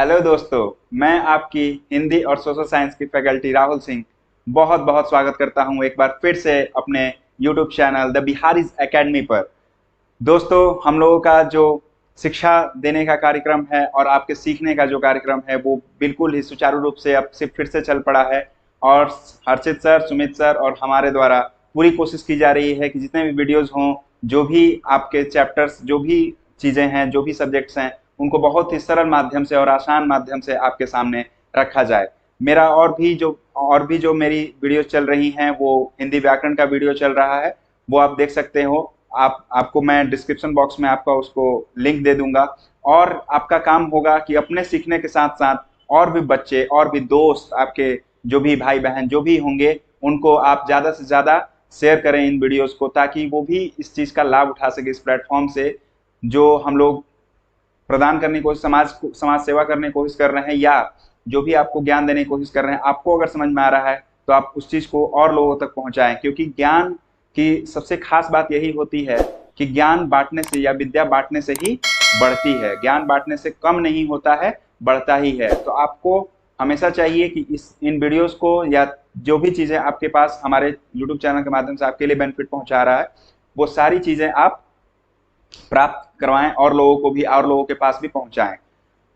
Hello दोस्तों। मैं आपकी हिंदी और सोशल साइंस की फैकल्टी राहुल सिंह बहुत बहुत स्वागत करता हूं एक बार फिर से अपने YouTube channel the Bihari's academy पर। दोस्तों, हम लोगों का जो शिक्षा देने का कार्यक्रम है और आपके सीखने का जो कार्यक्रम है वो बिल्कुल ही सुचारू रूप से अब से फिर से चल पड़ा है। और हर्षित सर, सुमित सर और हमारे द्वारा पूरी कोशिश की जा रही है कि जितने भी वीडियोस हों, जो भी आपके चैप्टर्स, जो भी चीज़ें हैं, जो भी सब्जेक्ट्स हैं, उनको बहुत ही सरल माध्यम से और आसान माध्यम से आपके सामने रखा जाए। मेरा और भी जो मेरी वीडियोस चल रही हैं वो हिंदी व्याकरण का वीडियो चल रहा है, वो आप देख सकते हो। आपको मैं डिस्क्रिप्शन बॉक्स में आपका उसको लिंक दे दूंगा। और आपका काम होगा कि अपने सीखने के साथ साथ और भी बच्चे और भी दोस्त, आपके जो भी भाई बहन जो भी होंगे, उनको आप ज़्यादा से ज़्यादा शेयर करें इन वीडियोस को, ताकि वो भी इस चीज़ का लाभ उठा सके इस प्लेटफॉर्म से जो हम लोग प्रदान करने की कोशिश, समाज सेवा करने की कोशिश कर रहे हैं, या जो भी आपको ज्ञान देने की कोशिश कर रहे हैं, आपको अगर समझ में आ रहा है तो आप उस चीज को और लोगों तक पहुंचाएं। क्योंकि ज्ञान की सबसे खास बात यही होती है कि ज्ञान बांटने से या विद्या बांटने से ही बढ़ती है, ज्ञान बांटने से कम नहीं होता है, बढ़ता ही है। तो आपको हमेशा चाहिए कि इस इन वीडियोस को या जो भी चीजें आपके पास हमारे यूट्यूब चैनल के माध्यम से आपके लिए बेनिफिट पहुंचा रहा है, वो सारी चीजें आप प्राप्त करवाएं और लोगों को भी और लोगों के पास भी पहुंचाएं।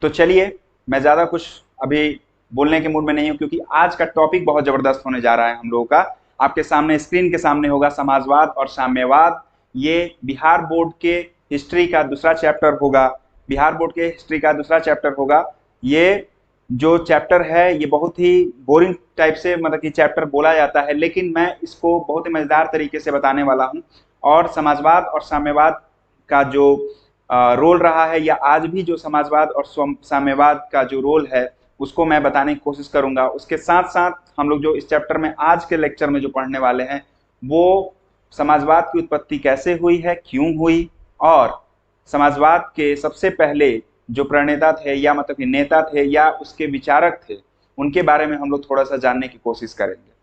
तो चलिए, मैं ज्यादा कुछ अभी बोलने के मूड में नहीं हूं, क्योंकि आज का टॉपिक बहुत जबरदस्त होने जा रहा है हम लोगों का। आपके सामने स्क्रीन के सामने होगा समाजवाद और साम्यवाद। ये बिहार बोर्ड के हिस्ट्री का दूसरा चैप्टर होगा। बिहार बोर्ड के हिस्ट्री का दूसरा चैप्टर होगा। ये जो चैप्टर है ये बहुत ही बोरिंग टाइप से, मतलब कि चैप्टर बोला जाता है, लेकिन मैं इसको बहुत ही मजेदार तरीके से बताने वाला हूं। और समाजवाद और साम्यवाद का जो रोल रहा है, या आज भी जो समाजवाद और साम्यवाद का जो रोल है, उसको मैं बताने की कोशिश करूंगा। उसके साथ साथ हम लोग जो इस चैप्टर में आज के लेक्चर में जो पढ़ने वाले हैं, वो समाजवाद की उत्पत्ति कैसे हुई है, क्यों हुई, और समाजवाद के सबसे पहले जो प्रणेता थे, या मतलब कि नेता थे, या उसके विचारक थे, उनके बारे में हम लोग थोड़ा सा जानने की कोशिश करेंगे।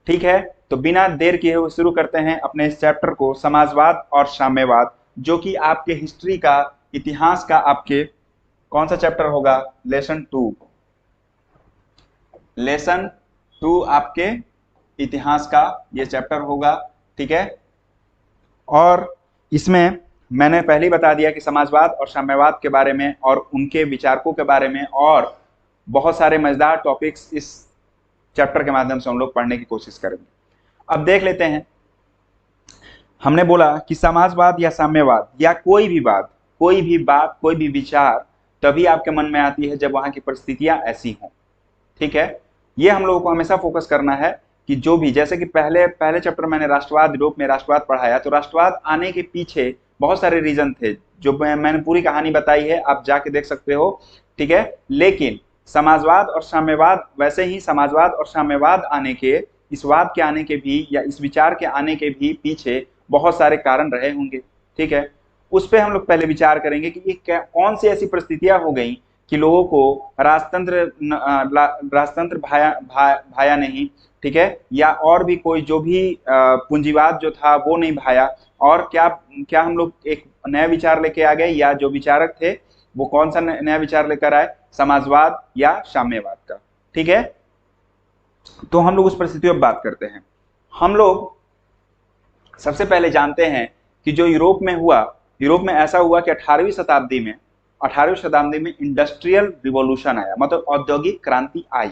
ठीक है, तो बिना देर किए हुए शुरू करते हैं अपने इस चैप्टर को, समाजवाद और साम्यवाद, जो कि आपके हिस्ट्री का, इतिहास का, आपके कौन सा चैप्टर होगा? लेसन 2 आपके इतिहास का ये चैप्टर होगा। ठीक है, और इसमें मैंने पहले ही बता दिया कि समाजवाद और साम्यवाद के बारे में और उनके विचारकों के बारे में और बहुत सारे मजेदार टॉपिक्स इस चैप्टर के माध्यम से हम लोग पढ़ने की कोशिश करेंगे। अब देख लेते हैं। हमने बोला कि समाजवाद या साम्यवाद या कोई भी बात, कोई भी विचार तभी आपके मन में आती है जब वहां की परिस्थितियां ऐसी हों। ठीक है, ये हम लोगों को हमेशा फोकस करना है कि जो भी, जैसे कि पहले पहले चैप्टर मैंने राष्ट्रवाद, यूरोप में राष्ट्रवाद पढ़ाया, तो राष्ट्रवाद आने के पीछे बहुत सारे रीजन थे, जो मैंने पूरी कहानी बताई है, आप जाके देख सकते हो। ठीक है, लेकिन समाजवाद और साम्यवाद, वैसे ही समाजवाद और साम्यवाद आने के, इस वाद के आने के भी, या इस विचार के आने के भी पीछे बहुत सारे कारण रहे होंगे। ठीक है, उस पर हम लोग पहले विचार करेंगे कि ये कौन सी ऐसी परिस्थितियां हो गई कि लोगों को राजतंत्र भाया नहीं। ठीक है, या और भी कोई जो भी पूंजीवाद जो था वो नहीं भाया, और क्या क्या हम लोग एक नया विचार लेके आ गए, या जो विचारक थे वो कौन सा नया विचार लेकर आए? समाजवाद या साम्यवाद का। ठीक है, तो हम लोग उस परिस्थितियों पर बात करते हैं। हम लोग सबसे पहले जानते हैं कि जो यूरोप में हुआ, यूरोप में ऐसा हुआ कि 18वीं शताब्दी में इंडस्ट्रियल रिवॉल्यूशन आया, मतलब औद्योगिक क्रांति आई।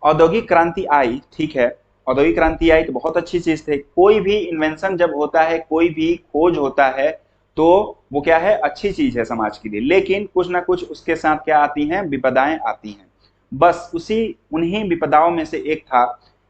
औद्योगिक क्रांति आई, ठीक है, औद्योगिक क्रांति आई तो बहुत अच्छी चीज थी। कोई भी इन्वेंशन जब होता है, कोई भी खोज होता है, तो वो क्या है? अच्छी चीज है समाज के लिए। लेकिन कुछ ना कुछ उसके साथ क्या आती हैं? विपदाएं आती हैं। बस उन्हीं विपदाओं में से एक था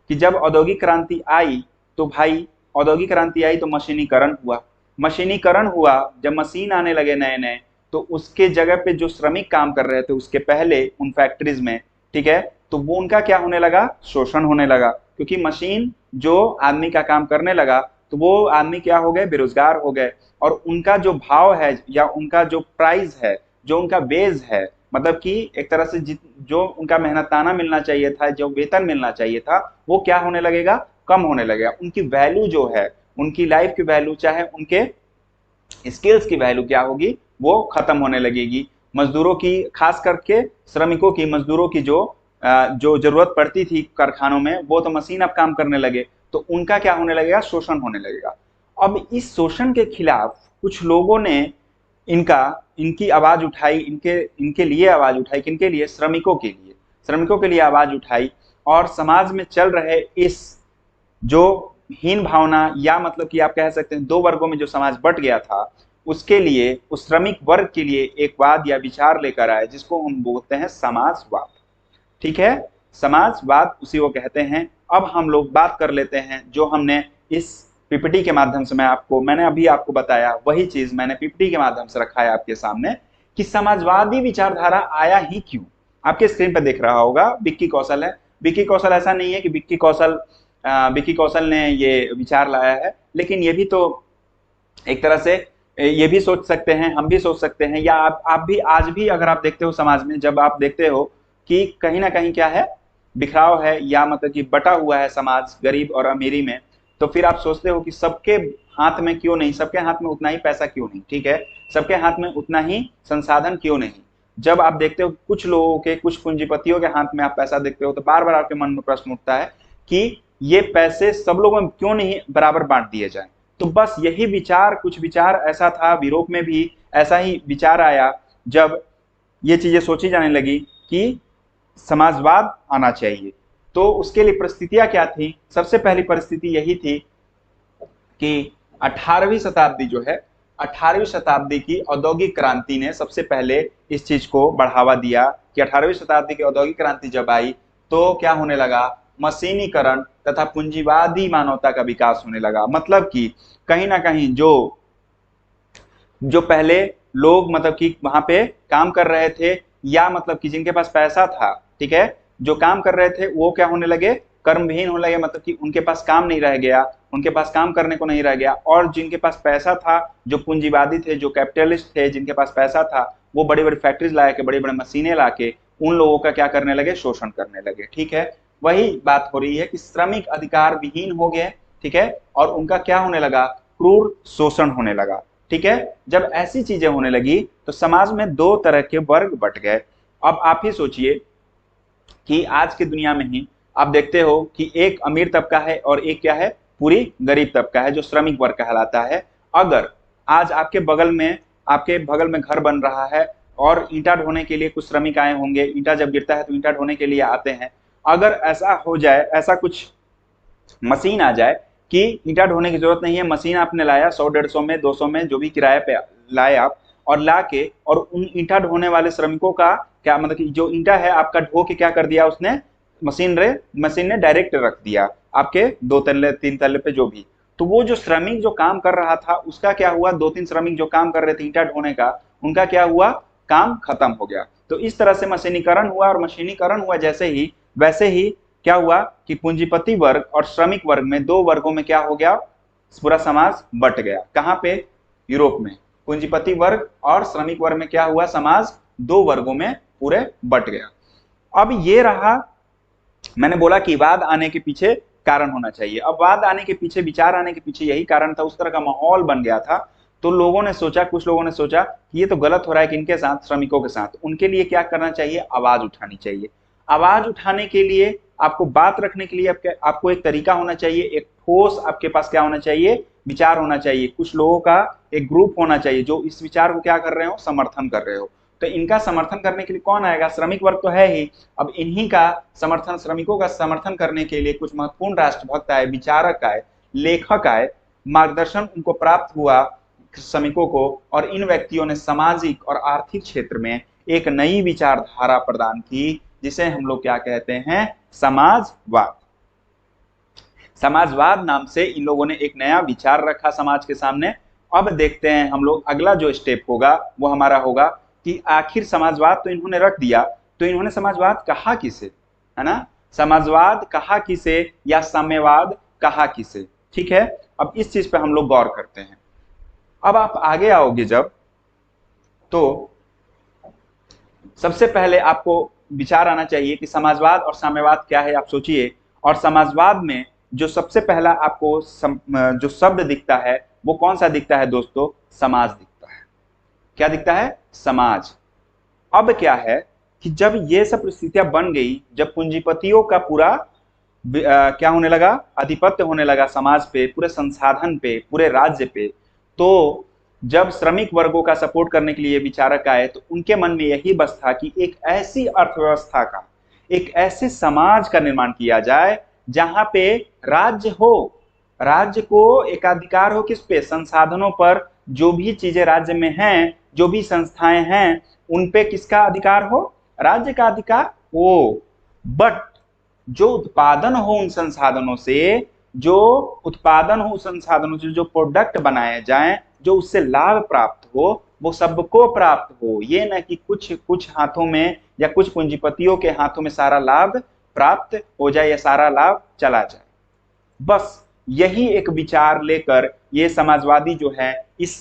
कि जब औद्योगिक क्रांति आई, तो भाई औद्योगिक क्रांति आई तो मशीनीकरण हुआ। मशीनीकरण हुआ, जब मशीन आने लगे नए नए, तो उसके जगह पे जो श्रमिक काम कर रहे थे उसके पहले उन फैक्ट्रीज में, ठीक है, तो वो उनका क्या होने लगा? शोषण होने लगा। क्योंकि मशीन जो आदमी का काम करने लगा, तो वो आदमी क्या हो गए? बेरोजगार हो गए। और उनका जो भाव है, या उनका जो प्राइस है, जो उनका वेज है, मतलब कि एक तरह से जो उनका मेहनताना मिलना चाहिए था, जो वेतन मिलना चाहिए था, वो क्या होने लगेगा? कम होने लगेगा। उनकी वैल्यू जो है, उनकी लाइफ की वैल्यू, चाहे उनके स्किल्स की वैल्यू क्या होगी? वो खत्म होने लगेगी। मजदूरों की, खास करके श्रमिकों की, मजदूरों की जो जरूरत पड़ती थी कारखानों में, वो तो मशीन अब काम करने लगे, तो उनका क्या होने लगेगा, शोषण होने लगेगा। अब इस शोषण के खिलाफ कुछ लोगों ने इनकी आवाज उठाई, इनके इनके लिए आवाज उठाई, किनके लिए, श्रमिकों के लिए आवाज उठाई। और समाज में चल रहे इस जो हीन भावना, या मतलब कि आप कह सकते हैं दो वर्गों में जो समाज बट गया था, उसके लिए, उस श्रमिक वर्ग के लिए एक वाद या विचार लेकर आए, जिसको हम बोलते हैं समाजवाद। ठीक है, समाजवाद उसी को कहते हैं। अब हम लोग बात कर लेते हैं जो हमने इस पीपीटी के माध्यम से मैंने अभी आपको बताया, वही चीज मैंने पीपीटी के माध्यम से रखा है आपके सामने, कि समाजवादी विचारधारा आया ही क्यों। आपके स्क्रीन पर दिख रहा होगा विक्की कौशल है। विक्की कौशल, ऐसा नहीं है कि विक्की कौशल ने ये विचार लाया है, लेकिन ये भी तो एक तरह से ये भी सोच सकते हैं, हम भी सोच सकते हैं, या आप भी आज भी अगर आप देखते हो समाज में, जब आप देखते हो कि कहीं ना कहीं क्या है, बिखराव है, या मतलब कि बटा हुआ है समाज गरीब और अमीरी में, तो फिर आप सोचते हो कि सबके हाथ में क्यों नहीं, सबके हाथ में उतना ही पैसा क्यों नहीं, ठीक है, सबके हाथ में उतना ही संसाधन क्यों नहीं। जब आप देखते हो कुछ लोगों के, कुछ पूंजीपतियों के हाथ में आप पैसा देखते हो, तो बार बार आपके मन में प्रश्न उठता है कि ये पैसे सब लोगों में क्यों नहीं बराबर बांट दिए जाए। तो बस यही विचार, कुछ विचार ऐसा था, यूरोप में भी ऐसा ही विचार आया, जब ये चीजें सोची जाने लगी कि समाजवाद आना चाहिए। तो उसके लिए परिस्थितियां क्या थी, सबसे पहली परिस्थिति यही थी कि 18वीं शताब्दी जो है, 18वीं शताब्दी की औद्योगिक क्रांति ने सबसे पहले इस चीज को बढ़ावा दिया, कि 18वीं शताब्दी की औद्योगिक क्रांति जब आई तो क्या होने लगा, मशीनीकरण तथा पूंजीवादी मानवता का विकास होने लगा। मतलब कि कहीं ना कहीं जो पहले लोग मतलब कि वहां पे काम कर रहे थे, या मतलब कि जिनके पास पैसा था, ठीक है, जो काम कर रहे थे वो क्या होने लगे, कर्मविहीन होने लगे, मतलब कि उनके पास काम नहीं रह गया, उनके पास काम करने को नहीं रह गया। और जिनके पास पैसा था, जो पूंजीवादी थे, जो कैपिटलिस्ट थे, जिनके पास पैसा था, वो बड़ी बड़ी फैक्ट्रीज ला के, बड़ी बड़ी मशीनें ला के उन लोगों का क्या करने लगे, शोषण करने लगे। ठीक है, वही बात हो रही है कि श्रमिक अधिकार विहीन हो गए, ठीक है, और उनका क्या होने लगा, क्रूर शोषण होने लगा। ठीक है, जब ऐसी चीजें होने लगी तो समाज में दो तरह के वर्ग बट गए। अब आप ही सोचिए कि आज की दुनिया में ही आप देखते हो कि एक अमीर तबका है और एक क्या है, पूरी गरीब तबका है, जो श्रमिक वर्ग कहलाता है। अगर आज आपके बगल में घर बन रहा है और ईंटा ढोने के लिए कुछ श्रमिक आए होंगे, ईंटा जब गिरता है तो ईंटा ढोने के लिए आते हैं, अगर ऐसा हो जाए, ऐसा कुछ मशीन आ जाए कि ईंटा ढोने की जरूरत नहीं है, मशीन आपने लाया 100-150 में, 200 में, जो भी किराए पे लाए आप, और ला के और उन ईंटा ढोने वाले श्रमिकों का क्या मतलब कि जो ईंटा है आपका ढो के क्या कर दिया उसने, मशीन ने डायरेक्ट रख दिया आपके 2 तल्ले 3 तल्ले पे जो भी। तो वो जो श्रमिक जो काम कर रहा था उसका क्या हुआ, 2-3 श्रमिक जो काम कर रहे थे ईंटा ढोने का, उनका क्या हुआ, काम खत्म हो गया। तो इस तरह से मशीनीकरण हुआ, और मशीनीकरण हुआ जैसे ही, वैसे ही क्या हुआ कि पूंजीपति वर्ग और श्रमिक वर्ग में, दो वर्गों में क्या हो गया, पूरा समाज बट गया। कहां पे, यूरोप में। पूंजीपति वर्ग और श्रमिक वर्ग में क्या हुआ, समाज दो वर्गों में पूरे बट गया। अब ये रहा, मैंने बोला कि वाद आने के पीछे कारण होना चाहिए। अब वाद आने के पीछे, विचार आने के पीछे यही कारण था, उस तरह का माहौल बन गया था। तो लोगों ने सोचा, कुछ लोगों ने सोचा कि ये तो गलत हो रहा है, कि इनके साथ, श्रमिकों के साथ, उनके लिए क्या करना चाहिए, आवाज उठानी चाहिए। आवाज उठाने के लिए, आपको बात रखने के लिए आपको एक तरीका होना चाहिए, एक ठोस आपके पास क्या होना चाहिए, विचार होना चाहिए, कुछ लोगों का एक ग्रुप होना चाहिए जो इस विचार को क्या कर रहे हो, समर्थन कर रहे हो। तो इनका समर्थन करने के लिए कौन आएगा, श्रमिक वर्ग तो है ही। अब इन्हीं का समर्थन, श्रमिकों का समर्थन करने के लिए कुछ महत्वपूर्ण राष्ट्रभक्त आए, विचारक आए, लेखक आए, मार्गदर्शन उनको प्राप्त हुआ श्रमिकों को, और इन व्यक्तियों ने सामाजिक और आर्थिक क्षेत्र में एक नई विचारधारा प्रदान की, जिसे हम लोग क्या कहते हैं, समाजवाद। समाजवाद नाम से इन लोगों ने एक नया विचार रखा समाज के सामने। अब देखते हैं हम लोग, अगला जो स्टेप होगा वो हमारा होगा कि आखिर समाजवाद तो इन्होंने रख दिया, तो इन्होंने समाजवाद कहा किसे, है ना, समाजवाद कहा किसे या साम्यवाद कहा किसे। ठीक है, अब इस चीज पे हम लोग गौर करते हैं। अब आप आगे आओगे जब, तो सबसे पहले आपको विचार आना चाहिए कि समाजवाद और साम्यवाद क्या है। आप सोचिए, और समाजवाद में जो सबसे पहला आपको जो शब्द दिखता है वो कौन सा दिखता है दोस्तों, समाज दिखता है। क्या दिखता है, समाज। अब क्या है कि जब ये सब परिस्थितियां बन गई, जब पूंजीपतियों का पूरा क्या होने लगा, आधिपत्य होने लगा समाज पे, पूरे संसाधन पे, पूरे राज्य पे, तो जब श्रमिक वर्गों का सपोर्ट करने के लिए विचारक आए तो उनके मन में यही बस था कि एक ऐसी अर्थव्यवस्था का, एक ऐसे समाज का निर्माण किया जाए जहां पे राज्य हो, राज्य को एकाधिकार हो किस पे, संसाधनों पर। जो भी चीजें राज्य में हैं, जो भी संस्थाएं हैं, उन पे किसका अधिकार हो, राज्य का अधिकार हो। बट जो उत्पादन हो उन संसाधनों से, जो उत्पादन हो संसाधनों से, जो प्रोडक्ट बनाए जाएं, जो उससे लाभ प्राप्त हो, वो सबको प्राप्त हो। ये ना कि कुछ कुछ हाथों में या कुछ पूंजीपतियों के हाथों में सारा लाभ प्राप्त हो जाए या सारा लाभ चला जाए। बस यही एक विचार लेकर ये समाजवादी जो है इस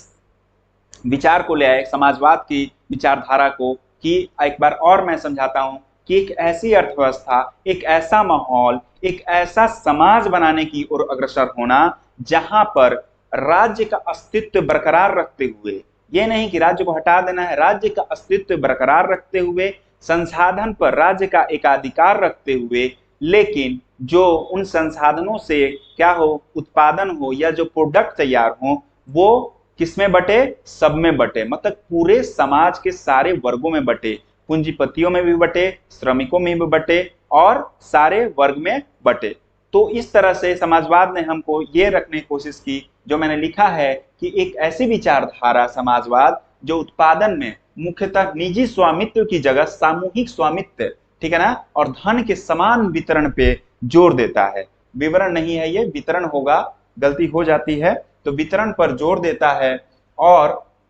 विचार को ले आए, समाजवाद की विचारधारा को, कि एक बार और मैं समझाता हूं कि एक ऐसी अर्थव्यवस्था, एक ऐसा माहौल, एक ऐसा समाज बनाने की ओर अग्रसर होना जहां पर राज्य का अस्तित्व बरकरार रखते हुए, ये नहीं कि राज्य को हटा देना है, राज्य का अस्तित्व बरकरार रखते हुए, संसाधन पर राज्य का एकाधिकार रखते हुए, लेकिन जो उन संसाधनों से क्या हो, उत्पादन हो या जो प्रोडक्ट तैयार हो, वो किसमें बटे, सब में बटे, मतलब पूरे समाज के सारे वर्गों में बटे, पूंजीपतियों में भी बटे, श्रमिकों में भी बटे और सारे वर्ग में बटे। तो इस तरह से समाजवाद ने हमको ये रखने की कोशिश की, जो मैंने लिखा है कि एक ऐसी विचारधारा समाजवाद जो उत्पादन में मुख्यतः निजी स्वामित्व की जगह सामूहिक स्वामित्व, ठीक है ना, और धन के समान वितरण पे जोर देता है। विवरण नहीं है, ये वितरण होगा, गलती हो जाती है, तो वितरण पर जोर देता है। और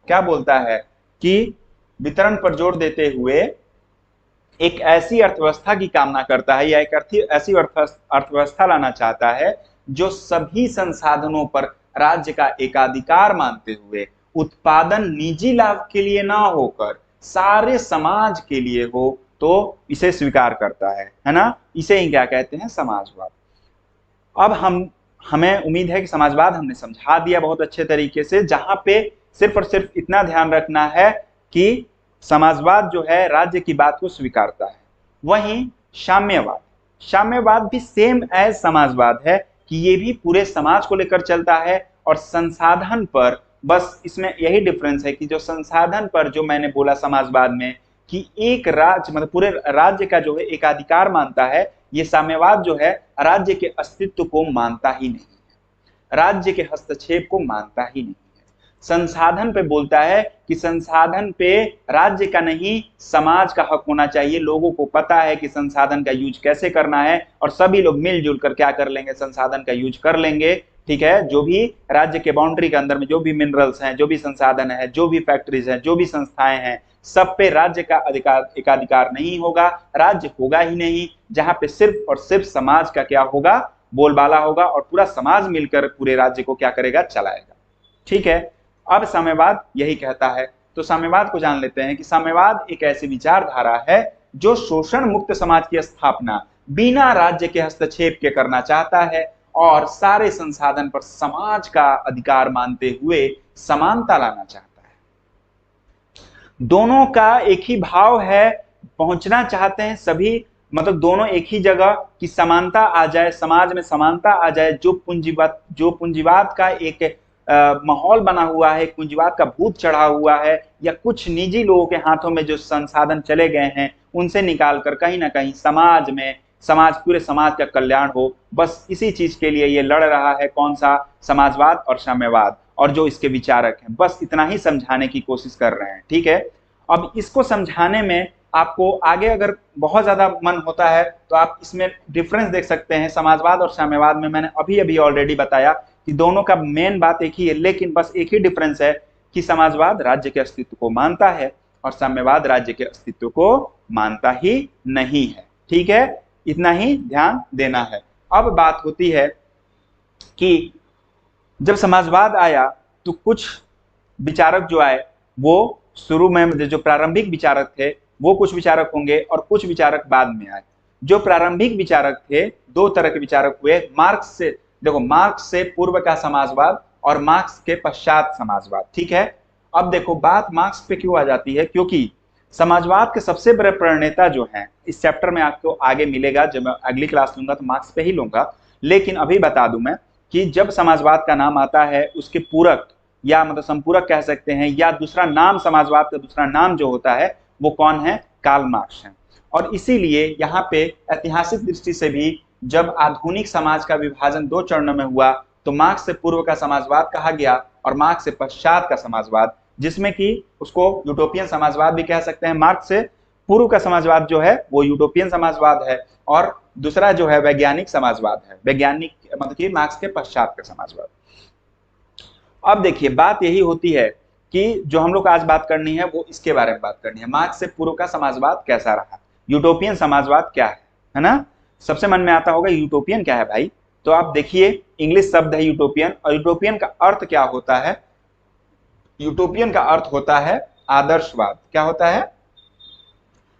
क्या बोलता है कि वितरण पर जोर देते हुए एक ऐसी अर्थव्यवस्था की कामना करता है, या एक ऐसी अर्थव्यवस्था लाना चाहता है जो सभी संसाधनों पर राज्य का एकाधिकार मानते हुए उत्पादन निजी लाभ के लिए ना होकर सारे समाज के लिए हो, तो इसे स्वीकार करता है ना। इसे ही क्या कहते हैं, समाजवाद। अब हमें उम्मीद है कि समाजवाद हमने समझा दिया बहुत अच्छे तरीके से, जहां पे सिर्फ और सिर्फ इतना ध्यान रखना है कि समाजवाद जो है राज्य की बात को स्वीकारता है। वहीं साम्यवाद भी सेम एज समाजवाद है कि ये भी पूरे समाज को लेकर चलता है और संसाधन पर, बस इसमें यही डिफरेंस है कि जो संसाधन पर, जो मैंने बोला समाजवाद में कि एक राज्य मतलब पूरे राज्य का जो है एकाधिकार मानता है, ये साम्यवाद जो है राज्य के अस्तित्व को मानता ही नहीं है, राज्य के हस्तक्षेप को मानता ही नहीं है। संसाधन पे बोलता है कि संसाधन पे राज्य का नहीं समाज का हक होना चाहिए, लोगों को पता है कि संसाधन का यूज कैसे करना है और सभी लोग मिलजुल कर क्या कर लेंगे, संसाधन का यूज कर लेंगे, ठीक है। जो भी राज्य के बाउंड्री के अंदर में जो भी मिनरल्स हैं, जो भी संसाधन है, जो भी फैक्ट्रीज हैं, जो भी संस्थाएं हैं, सब पे राज्य का एकाधिकार नहीं होगा, राज्य होगा ही नहीं, जहां पे सिर्फ और सिर्फ समाज का क्या होगा, बोलबाला होगा और पूरा समाज मिलकर पूरे राज्य को क्या करेगा, चलाएगा, ठीक है। अब साम्यवाद यही कहता है। तो साम्यवाद को जान लेते हैं कि साम्यवाद एक ऐसी विचारधारा है जो शोषण मुक्त समाज की स्थापना बिना राज्य के हस्तक्षेप के करना चाहता है और सारे संसाधन पर समाज का अधिकार मानते हुए समानता लाना चाहता है। दोनों का एक ही भाव है, पहुंचना चाहते हैं सभी, मतलब दोनों एक ही जगह की समानता आ जाए, समाज में समानता आ जाए। जो पूंजीवाद का एक माहौल बना हुआ है, पूंजीवाद का भूत चढ़ा हुआ है, या कुछ निजी लोगों के हाथों में जो संसाधन चले गए हैं उनसे निकालकर कहीं ना कहीं समाज में, पूरे समाज का कल्याण हो, बस इसी चीज के लिए ये लड़ रहा है। कौन सा, समाजवाद और साम्यवाद, और जो इसके विचारक हैं, बस इतना ही समझाने की कोशिश कर रहे हैं, ठीक है। अब इसको समझाने में आपको आगे अगर बहुत ज्यादा मन होता है तो आप इसमें डिफरेंस देख सकते हैं। समाजवाद और साम्यवाद में मैंने अभी ऑलरेडी बताया कि दोनों का मेन बात एक ही है, लेकिन बस एक ही डिफरेंस है कि समाजवाद राज्य के अस्तित्व को मानता है और साम्यवाद राज्य के अस्तित्व को मानता ही नहीं है, ठीक है। इतना ही ध्यान देना है। अब बात होती है कि जब समाजवाद आया तो कुछ विचारक जो आए, वो शुरू में जो प्रारंभिक विचारक थे वो कुछ विचारक होंगे और कुछ विचारक बाद में आए। जो प्रारंभिक विचारक थे, दो तरह के विचारक हुए। मार्क्स से, देखो, मार्क्स से पूर्व का समाजवाद और मार्क्स के पश्चात समाजवाद, ठीक है। अब देखो बात मार्क्स पे क्यों आ जाती है, क्योंकि समाजवाद के सबसे बड़े प्रणेता जो हैं, इस चैप्टर में आपको आगे मिलेगा, जब मैं अगली क्लास लूंगा तो मार्क्स पे ही लूंगा, लेकिन अभी बता दूं मैं कि जब समाजवाद का नाम आता है उसके पूरक या मतलब संपूरक कह सकते हैं, या दूसरा नाम, समाजवाद का दूसरा नाम जो होता है वो कौन है? कार्ल मार्क्स है। और इसीलिए यहाँ पे ऐतिहासिक दृष्टि से भी जब आधुनिक समाज का विभाजन दो चरणों में हुआ तो मार्क्स से पूर्व का समाजवाद कहा गया और मार्क्स से पश्चात का समाजवाद, जिसमें कि उसको यूटोपियन समाजवाद भी कह सकते हैं। मार्क्स से पूर्व का समाजवाद जो है वो यूटोपियन समाजवाद है और दूसरा जो है वैज्ञानिक समाजवाद है, वैज्ञानिक मतलब कि मार्क्स के पश्चात का समाजवाद। अब देखिए बात यही होती है कि जो हम लोग आज बात करनी है वो इसके बारे में बात करनी है, मार्क्स से पूर्व का समाजवाद कैसा रहा, यूटोपियन समाजवाद क्या है ना। सबसे मन में आता होगा यूटोपियन क्या है भाई, तो आप देखिए इंग्लिश शब्द है यूटोपियन, और यूटोपियन का अर्थ क्या होता है? यूटोपियन का अर्थ होता है आदर्शवाद। क्या होता है?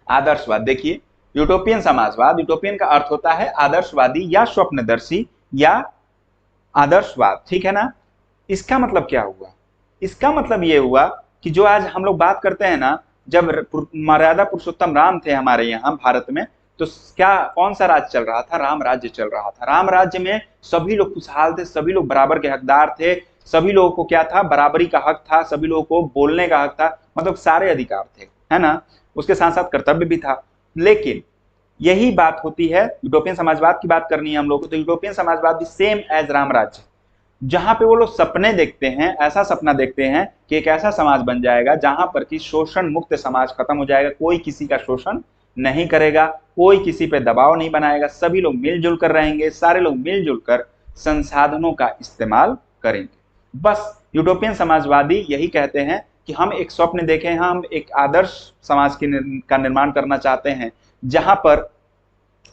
आदर्शवाद। देखिए यूटोपियन समाजवाद, यूटोपियन का अर्थ होता है आदर्शवादी या स्वप्नदर्शी या आदर्शवाद, ठीक है ना। इसका मतलब क्या हुआ? इसका मतलब ये हुआ कि जो आज हम लोग बात करते हैं ना, जब मर्यादा पुरुषोत्तम राम थे हमारे यहाँ भारत में, तो क्या कौन सा राज्य चल रहा था? राम राज्य चल रहा था। राम राज्य में सभी लोग खुशहाल थे, सभी लोग बराबर के हकदार थे, सभी लोगों को क्या था? बराबरी का हक था, सभी लोगों को बोलने का हक था, मतलब सारे अधिकार थे, है ना। उसके साथ साथ कर्तव्य भी था। लेकिन यही बात होती है, यूटोपियन समाजवाद की बात करनी है हम लोग को, तो यूटोपियन समाजवाद भी सेम एज राम राज्य, जहां पे वो लोग सपने देखते हैं, ऐसा सपना देखते हैं कि एक ऐसा समाज बन जाएगा जहां पर कि शोषण मुक्त समाज खत्म हो जाएगा, कोई किसी का शोषण नहीं करेगा, कोई किसी पे दबाव नहीं बनाएगा, सभी लोग मिलजुल कर रहेंगे, सारे लोग मिलजुल कर संसाधनों का इस्तेमाल करेंगे। बस यूटोपियन समाजवादी यही कहते हैं कि हम एक स्वप्न देखें, हम एक आदर्श समाज का निर्माण करना चाहते हैं जहां पर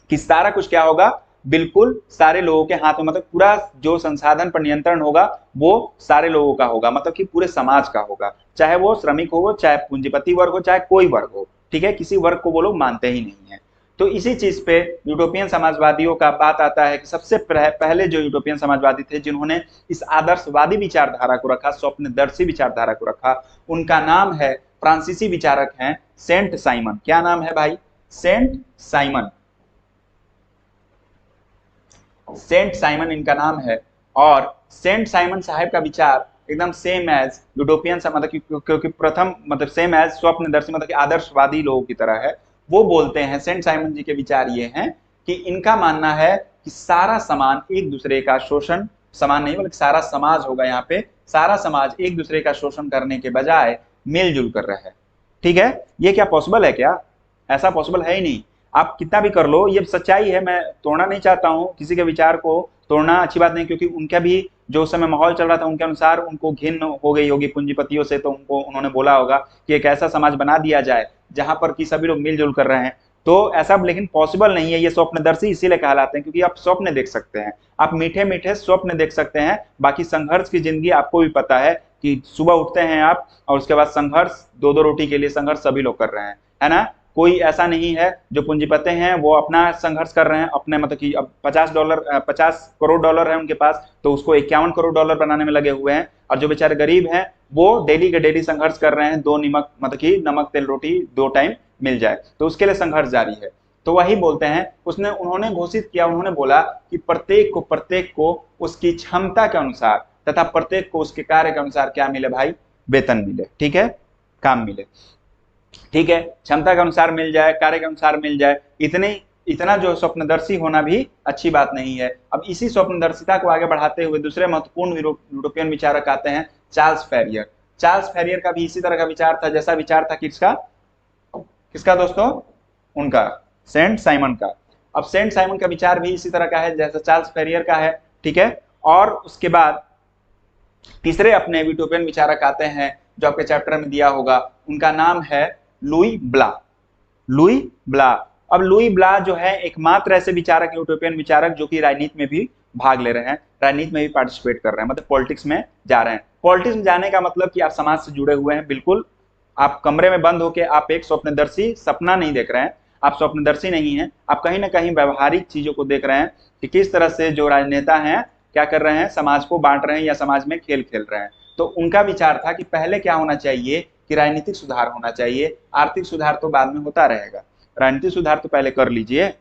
कि सारा कुछ क्या होगा? बिल्कुल सारे लोगों के हाथ में, मतलब पूरा जो संसाधन पर नियंत्रण होगा वो सारे लोगों का होगा, मतलब कि पूरे समाज का होगा, चाहे वो श्रमिक हो, चाहे पूंजीपति वर्ग हो, चाहे कोई वर्ग हो, ठीक है। किसी वर्ग को वो लोग मानते ही नहीं है। तो इसी चीज पे यूटोपियन समाजवादियों का बात आता है कि सबसे पहले जो यूटोपियन समाजवादी थे जिन्होंने इस आदर्शवादी विचारधारा को रखा, स्वप्नदर्शी विचारधारा को रखा, उनका नाम है, फ्रांसीसी विचारक हैं सेंट साइमन। क्या नाम है भाई? Saint Simon. सेंट साइमन इनका नाम है। और सेंट साइमन साहब का विचार एकदम सेम एज यूटोपियन, मतलब क्योंकि प्रथम मतलब सेम एज स्वप्नदर्शी, मतलब कि आदर्शवादी लोगों की तरह है। वो बोलते हैं, सेंट साइमन जी के विचार ये हैं कि इनका मानना है कि सारा समाज एक दूसरे का शोषण, समान नहीं बल्कि सारा समाज होगा यहाँ पे, सारा समाज एक दूसरे का शोषण करने के बजाय मिलजुल कर रहा है, ठीक है। ये क्या पॉसिबल है? क्या ऐसा पॉसिबल है ही नहीं। आप कितना भी कर लो, ये सच्चाई है, मैं तोड़ना नहीं चाहता हूं, किसी के विचार को तोड़ना अच्छी बात नहीं, क्योंकि उनका भी जो उस समय माहौल चल रहा था उनके अनुसार उनको घिन हो गई होगी पूंजीपतियों से, तो उन्होंने बोला होगा कि एक ऐसा समाज बना दिया जाए जहां पर कि सभी लोग मिलजुल कर रहे हैं। तो ऐसा लेकिन पॉसिबल नहीं है। ये स्वप्नदर्शी इसीलिए कहलाते हैं क्योंकि आप स्वप्न देख सकते हैं, आप मीठे मीठे स्वप्न देख सकते हैं। बाकी संघर्ष की जिंदगी आपको भी पता है कि सुबह उठते हैं आप और उसके बाद संघर्ष, दो दो रोटी के लिए संघर्ष सभी लोग कर रहे हैं, है ना। कोई ऐसा नहीं है जो पूंजीपति हैं वो अपना संघर्ष कर रहे हैं अपने, मतलब कि अब $50 करोड़ डॉलर है उनके पास, तो उसको $51 करोड़ बनाने में लगे हुए हैं। और जो बेचारे गरीब हैं वो डेली के डेली संघर्ष कर रहे हैं, दो नमक मतलब कि नमक तेल रोटी 2 टाइम मिल जाए, तो उसके लिए संघर्ष जारी है। तो वही बोलते हैं, उन्होंने घोषित किया, उन्होंने बोला कि प्रत्येक को उसकी क्षमता के अनुसार तथा प्रत्येक को उसके कार्य के अनुसार क्या मिले भाई? वेतन मिले, ठीक है, काम मिले, ठीक है। क्षमता के अनुसार मिल जाए, कार्य के अनुसार मिल जाए, इतना जो स्वप्नदर्शी होना भी अच्छी बात नहीं है। अब इसी स्वप्नदर्शिता को आगे बढ़ाते हुए दूसरे महत्वपूर्ण यूरोपियन विचारक आते हैं, चार्ल्स फैरियर। चार्ल्स फैरियर का भी इसी तरह का विचार था, जैसा विचार था किसका दोस्तों? उनका, सेंट साइमन का। अब सेंट साइमन का विचार भी इसी तरह का है जैसा चार्ल्स फैरियर का है, ठीक है। और उसके बाद तीसरे अपने यूटोपियन विचारक आते हैं जो आपके चैप्टर में दिया होगा, उनका नाम है लुई ब्ला। लुई ब्ला। अब लुई ब्ला जो है एकमात्र ऐसे विचारक, यूटोपियन विचारक जो कि राजनीति में भी भाग ले रहे हैं, राजनीति में भी पार्टिसिपेट कर रहे हैं, मतलब पॉलिटिक्स में जा रहे हैं। पॉलिटिक्स में जाने का मतलब कि आप समाज से जुड़े हुए हैं, बिल्कुल आप कमरे में बंद होकर आप एक स्वप्नदर्शी सपना नहीं देख रहे हैं, आप स्वप्नदर्शी नहीं हैं, आप कहीं ना कहीं व्यवहारिक चीजों को देख रहे हैं कि किस तरह से जो राजनेता हैं क्या कर रहे हैं, समाज को बांट रहे हैं या समाज में खेल खेल रहे हैं। तो उनका विचार था कि पहले क्या होना चाहिए कि राजनीतिक सुधार होना चाहिए, आर्थिक सुधार तो बाद में होता रहेगा, राजनीतिक सुधार तो पहले कर लीजिए।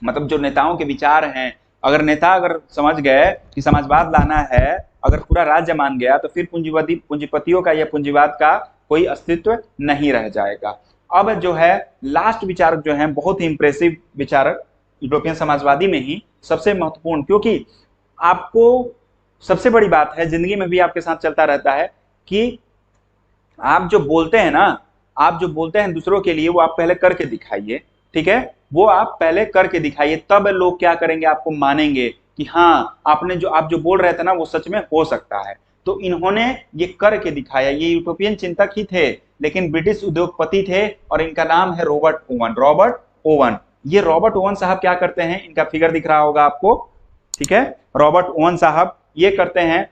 मतलब जो नेताओं के विचार हैं, अगर नेता अगर समझ गए कि समाजवाद लाना है, अगर पूरा राज्य मान गया, तो फिर पूंजीपतियों का या पूंजीवाद का कोई अस्तित्व नहीं रह जाएगा। अब जो है लास्ट विचारक जो है बहुत ही इंप्रेसिव विचारक यूरोपियन समाजवादी में ही सबसे महत्वपूर्ण, क्योंकि आपको सबसे बड़ी बात है जिंदगी में भी आपके साथ चलता रहता है कि आप जो बोलते हैं ना, आप जो बोलते हैं दूसरों के लिए, वो आप पहले करके दिखाइए, ठीक है, वो आप पहले करके दिखाइए, तब लोग क्या करेंगे, आपको मानेंगे कि हाँ आपने जो आप जो बोल रहे थे ना वो सच में हो सकता है। तो इन्होंने ये करके दिखाया, ये यूरोपियन चिंतक ही थे लेकिन ब्रिटिश उद्योगपति थे और इनका नाम है रॉबर्ट ओवन। रॉबर्ट ओवन, ये रॉबर्ट ओवन साहब क्या करते हैं, इनका फिगर दिख रहा होगा आपको, ठीक है, रॉबर्ट ओवन साहब ये करते हैं,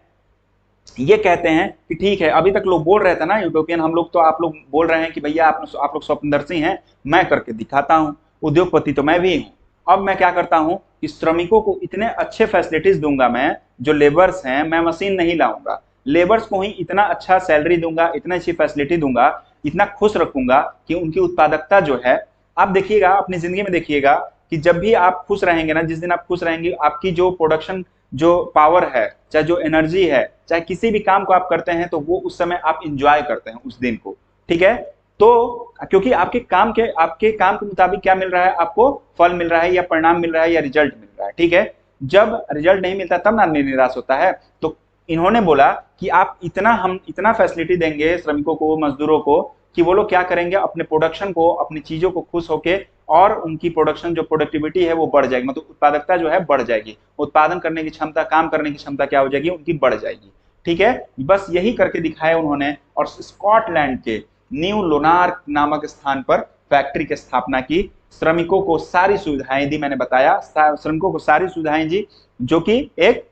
ये कहते हैं कि ठीक है, अभी तक लोग बोल रहे थे ना यूटोपियन, हम लोग तो आप लोग बोल रहे हैं कि भैया आप लोग स्वप्नदर्शी हैं, मैं करके दिखाता हूं, उद्योगपति तो मैं भी हूं। अब मैं क्या करता हूं कि श्रमिकों को इतने अच्छे फैसिलिटीज दूंगा, मैं जो लेबर्स हैं, मैं मशीन नहीं लाऊंगा, लेबर्स को ही इतना अच्छा सैलरी दूंगा, इतना अच्छी फैसिलिटी दूंगा, इतना खुश रखूंगा कि उनकी उत्पादकता जो है, आप देखिएगा अपनी जिंदगी में देखिएगा कि जब भी आप खुश रहेंगे ना, जिस दिन आप खुश रहेंगे, आपकी जो प्रोडक्शन जो पावर है, चाहे जो एनर्जी है, चाहे किसी भी काम को आप करते हैं तो वो उस समय आप इंजॉय करते हैं उस दिन को, ठीक है। तो क्योंकि आपके काम के मुताबिक क्या मिल रहा है, आपको फल मिल रहा है या परिणाम मिल रहा है या रिजल्ट मिल रहा है, ठीक है। जब रिजल्ट नहीं मिलता तब ना आदमी निराश होता है। तो इन्होंने बोला कि आप हम इतना फैसिलिटी देंगे श्रमिकों को, मजदूरों को, कि वो लोग क्या करेंगे, अपने प्रोडक्शन को, अपनी चीजों को खुश होके, और उनकी प्रोडक्शन जो प्रोडक्टिविटी है वो बढ़ जाएगी, मतलब उत्पादकता जो है बढ़ जाएगी, उत्पादन करने की क्षमता, काम करने की क्षमता क्या हो जाएगी, उनकी बढ़ जाएगी, ठीक है। बस यही करके दिखाया उन्होंने, और स्कॉटलैंड के न्यू लोनार्क नामक स्थान पर फैक्ट्री की स्थापना की, श्रमिकों को सारी सुविधाएं दी, मैंने बताया श्रमिकों को सारी सुविधाएं दी जो कि एक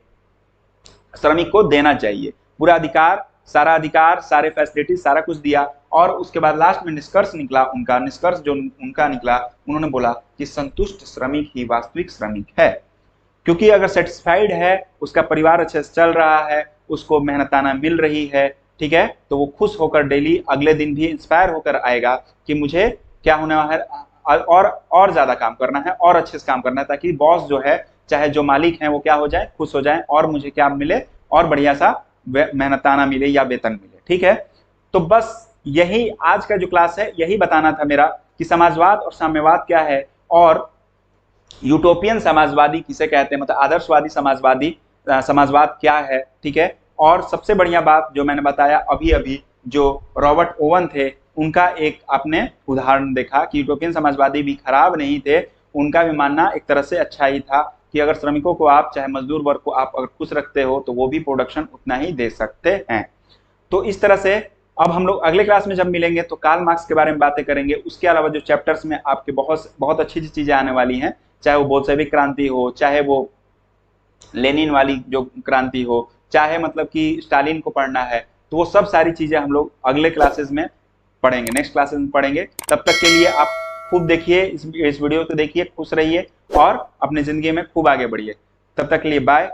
श्रमिक को देना चाहिए, पूरा अधिकार, सारे फैसिलिटी, सारा कुछ दिया। और उसके बाद लास्ट में निष्कर्ष निकला उनका, निष्कर्ष जो उनका निकला, उन्होंने बोला कि संतुष्ट श्रमिक ही वास्तविक श्रमिक है, क्योंकि अगर सेटिस्फाइड है, उसका परिवार अच्छे से चल रहा है, उसको मेहनताना मिल रही है, ठीक है, तो वो खुश होकर डेली अगले दिन भी इंस्पायर होकर आएगा कि मुझे क्या होना है, और ज्यादा काम करना है, और अच्छे से काम करना है, ताकि बॉस जो है, चाहे जो मालिक हैं, वो क्या हो जाए, खुश हो जाए, और मुझे क्या मिले, और बढ़िया सा मेहनताना मिले या वेतन मिले, ठीक है। तो बस यही आज का जो क्लास है, यही बताना था मेरा कि समाजवाद और साम्यवाद क्या है, और यूटोपियन समाजवादी किसे कहते हैं, मतलब आदर्शवादी समाजवाद क्या है, ठीक है। और सबसे बढ़िया बात जो मैंने बताया अभी अभी, जो रॉबर्ट ओवन थे, उनका एक आपने उदाहरण देखा कि यूटोपियन समाजवादी भी खराब नहीं थे, उनका भी मानना एक तरह से अच्छा ही था कि अगर श्रमिकों को आप, चाहे मजदूर वर्ग को आप अगर खुश रखते हो तो वो भी प्रोडक्शन उतना ही दे सकते हैं। तो इस तरह से अब हम लोग अगले क्लास में जब मिलेंगे तो कार्ल मार्क्स के बारे में बातें करेंगे। उसके अलावा जो चैप्टर्स में आपके बहुत अच्छी चीजें आने वाली हैं, चाहे वो बोल्शेविक क्रांति हो, चाहे वो लेनिन वाली जो क्रांति हो, चाहे मतलब कि स्टालिन को पढ़ना है, तो वो सब सारी चीजें हम लोग अगले क्लासेस में पढ़ेंगे, नेक्स्ट क्लासेस में पढ़ेंगे। तब तक के लिए आप खूब देखिए, इस वीडियो को देखिए, खुश रहिए और अपनी जिंदगी में खूब आगे बढ़िए। तब तक के लिए बाय।